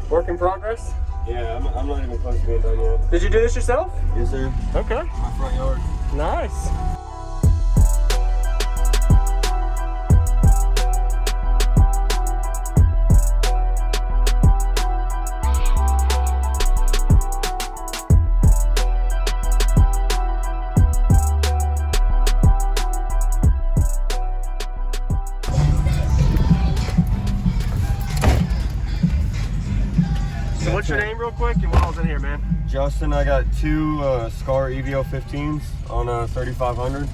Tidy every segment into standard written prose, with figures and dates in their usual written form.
Work in progress? Yeah, I'm not even close to being done yet. Did you do this yourself? Yes, sir. Okay. My front yard. Nice. So what's your name real quick and what all's in here, man? Justin, I got two Scar EVO 15s on a 3500,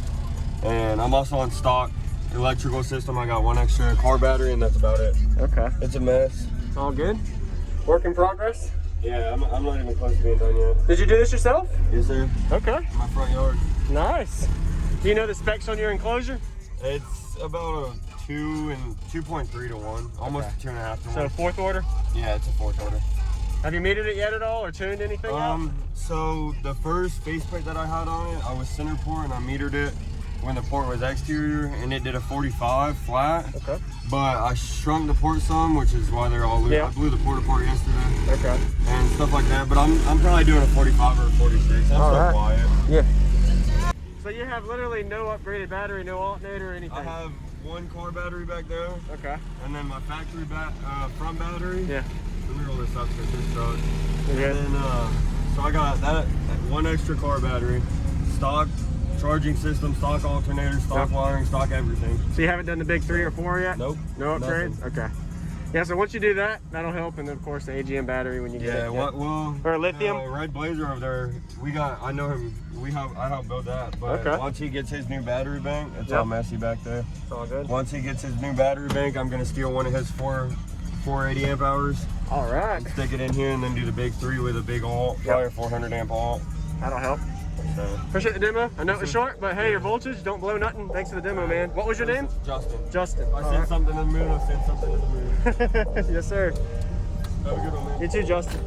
and I'm also on stock electrical system. I got one extra car battery, and that's about it. Okay. It's a mess. All good? Work in progress? Yeah, I'm not even close to being done yet. Did you do this yourself? Yes, sir. Okay. My front yard. Nice. Do you know the specs on your enclosure? It's about a 2.3 to 1, almost a 2.5 to 1. So fourth order? Yeah, it's a fourth order. Have you metered it yet at all or tuned anything out? So the first faceplate that I had on it, I was center port and I metered it when the port was exterior, and it did a 45 flat. Okay. But I shrunk the port some, which is why they're all loose. Yeah. I blew the port apart yesterday. Okay. And stuff like that. But I'm probably doing a 45 or a 46. That's all so right. quiet. Yeah. So you have literally no upgraded battery, no alternator or anything? I have one car battery back there. Okay. And then my factory front battery. Yeah. Let me roll this up because it's stuck. Okay. And then, so I got that one extra car battery, stock charging system, stock alternator, stock wiring, stock everything. So you haven't done the big 3 or 4 yet? Nope. No upgrades? Nothing. Okay. Yeah, so once you do that, that'll help, and then of course the AGM battery when you get it. Yeah, well, or lithium? Red Blazer over there, I know him, I helped build that, but once he gets his new battery bank, it's all messy back there. It's all good. Once he gets his new battery bank, I'm gonna steal one of his 480 amp hours. All right. Stick it in here and then do the big 3 with a big alt, probably a 400 amp alt. That'll help. So, appreciate the demo. I know it was short, but hey, your voltage, don't blow nothing. Thanks for the demo, man. What was your name? Justin. Justin. If I sent something to the moon, I sent something to the moon. Yes, sir. Have a good one, man. You too, Justin.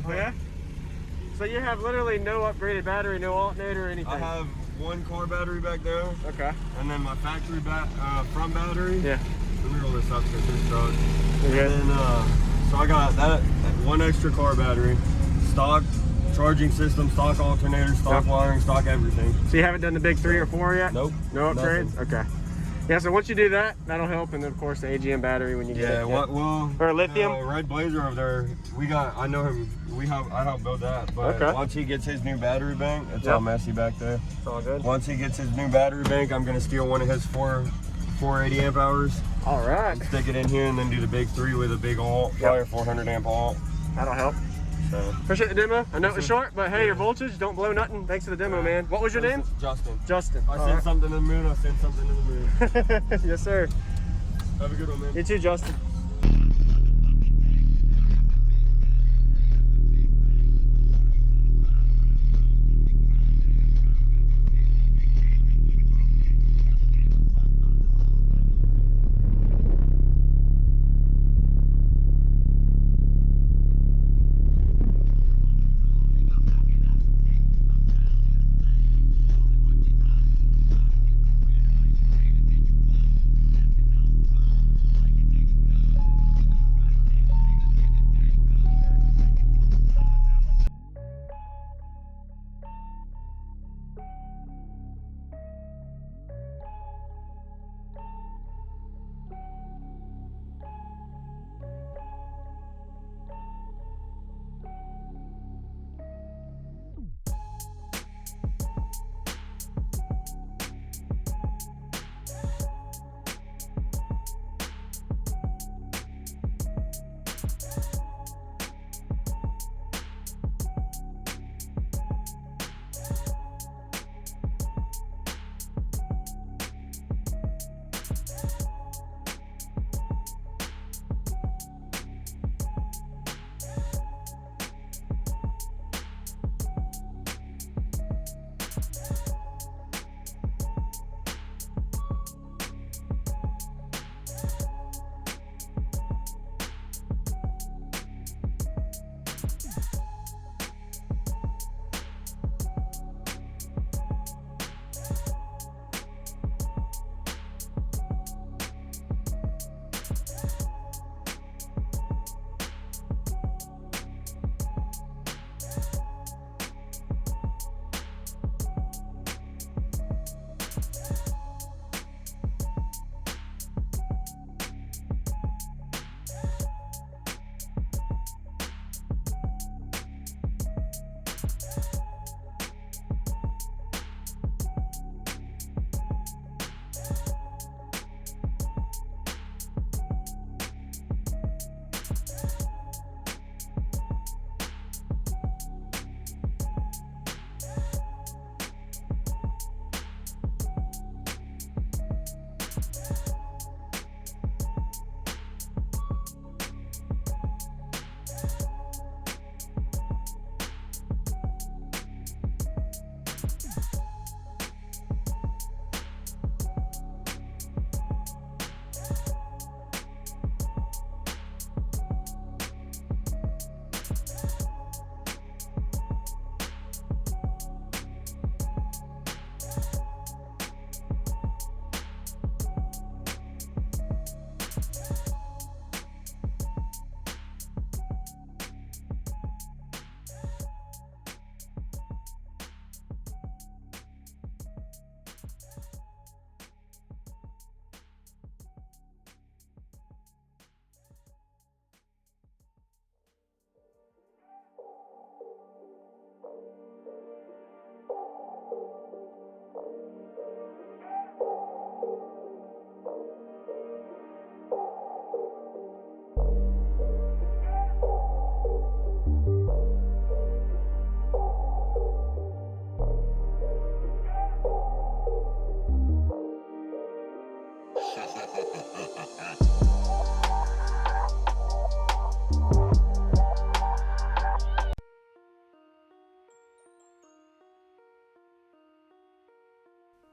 Oh yeah? So you have literally no upgraded battery, no alternator or anything? I have one car battery back there. Okay. And then my factory front battery. Yeah. Let me roll this up because it's stuck. Okay. And then, so I got that one extra car battery, stock charging system, stock alternator, stock wiring, stock everything. So you haven't done the big 3 or 4 yet? Nope. No upgrades? Nothing. Okay. Yeah, so once you do that, that'll help, and then of course the AGM battery when you get it. Yeah, well, or lithium. Red Blazer over there, I know him. I helped build that, but once he gets his new battery bank, it's all messy back there. It's all good. Once he gets his new battery bank, I'm gonna steal one of his 480 amp hours. All right. Stick it in here and then do the big 3 with a big alt, probably a 400 amp alt. That'll help. So. Appreciate the demo. I know it was short, but hey, your voltage, don't blow nothing. Thanks for the demo, man. What was your name? Justin. Justin. If I send something to the moon, I send something to the moon. Yes, sir. Have a good one, man. You too, Justin.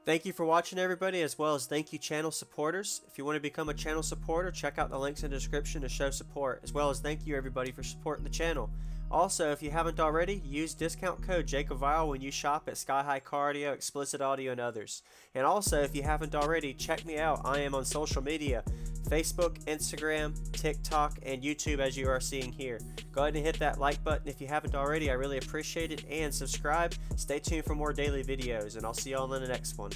Thank you for watching, everybody, as well as thank you channel supporters. If you want to become a channel supporter, check out the links in the description to show support, as well as thank you everybody for supporting the channel. Also, if you haven't already, use discount code JacobViral when you shop at Sky High Car Audio, XplicitAudio, and others. And also, if you haven't already, check me out. I am on social media, Facebook, Instagram, TikTok, and YouTube, as you are seeing here. Go ahead and hit that like button if you haven't already. I really appreciate it. And subscribe. Stay tuned for more daily videos, and I'll see you all in the next one.